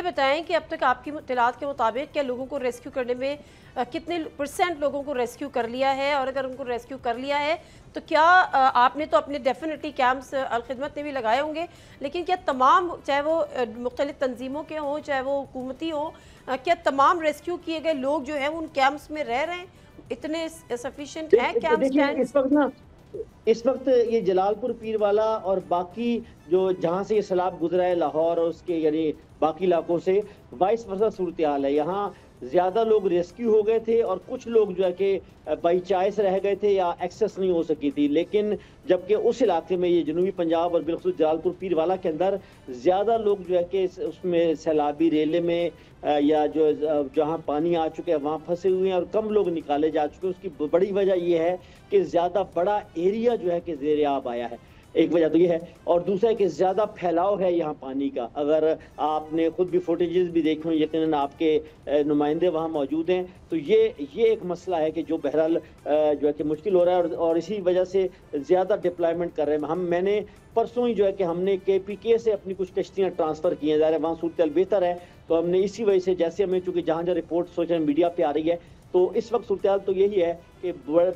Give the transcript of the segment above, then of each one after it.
ये बताएं कि अब तक आपकी इत्तलात के मुताबिक क्या लोगों को रेस्क्यू करने में कितने % लोगों को रेस्क्यू कर लिया है, और अगर उनको रेस्क्यू कर लिया है तो क्या आपने तो अपने डेफिनेटली कैंप्स अल-खिदमत ने भी लगाए होंगे, लेकिन क्या तमाम, चाहे वो मुख्तलिफ तंजीमों के हों चाहे वो हुकूमती हों, क्या तमाम रेस्क्यू किए गए लोग जो हैं उन कैंप्स में रह रहे हैं? इतने सफिशिएंट हैं कैंप्स? इस वक्त ये जलालपुर पीरवाला और बाकी जो जहाँ से ये सैलाब गुजरा है, लाहौर और उसके यानी बाकी इलाकों से वाइस वर्सा सूरत हाल है। यहाँ ज़्यादा लोग रेस्क्यू हो गए थे और कुछ लोग जो है कि बाई चाइस रह गए थे या एक्सेस नहीं हो सकी थी। लेकिन जबकि उस इलाके में, ये जनूबी पंजाब और बिलखुसूस जलालपुर पीरवाला के अंदर ज़्यादा लोग जो है कि उसमें सैलाबी रेले में या जो जहाँ पानी आ चुके हैं वहाँ फंसे हुए हैं और कम लोग निकाले जा चुके हैं। उसकी बड़ी वजह यह है कि ज़्यादा बड़ा एरिया जो है कि ज़ेरे आब आया है, एक वजह तो ये है। और दूसरा है कि ज़्यादा फैलाव है यहाँ पानी का। अगर आपने खुद भी फुटेजेस भी देखे हों, यकीनन आपके नुमाइंदे वहाँ मौजूद हैं, तो ये एक मसला है कि जो बहरहाल जो है कि मुश्किल हो रहा है और इसी वजह से ज़्यादा डिप्लॉयमेंट कर रहे हैं। मैंने परसों ही जो है कि हमने KPK से अपनी कुछ कश्तियाँ ट्रांसफ़र की हैं। ज़ाहिर है वहाँ सूरत बेहतर है, तो हमने इसी वजह से, जैसे हमें चूँकि जहाँ जहाँ रिपोर्ट सोशल मीडिया पर आ रही है, तो इस वक्त सूरत तो यही है कि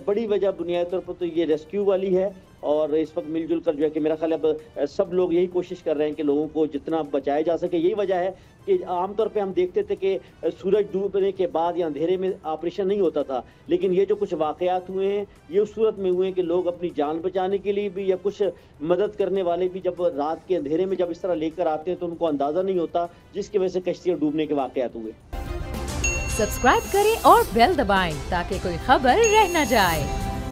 बड़ी वजह बुनियादी तौर पर तो ये रेस्क्यू वाली है। और इस वक्त मिलजुल कर जो है कि मेरा ख्याल अब सब लोग यही कोशिश कर रहे हैं कि लोगों को जितना बचाया जा सके। यही वजह है कि आमतौर पे हम देखते थे कि सूरज डूबने के बाद या अंधेरे में ऑपरेशन नहीं होता था, लेकिन ये जो कुछ वाकयात हुए हैं ये उस सूरत में हुए हैं कि लोग अपनी जान बचाने के लिए भी या कुछ मदद करने वाले भी जब रात के अंधेरे में जब इस तरह लेकर आते हैं तो उनको अंदाज़ा नहीं होता, जिसकी वजह से कश्तियाँ डूबने के वाकयात हुए। सब्सक्राइब करें और बेल दबाएं ताकि कोई खबर रह न जाए।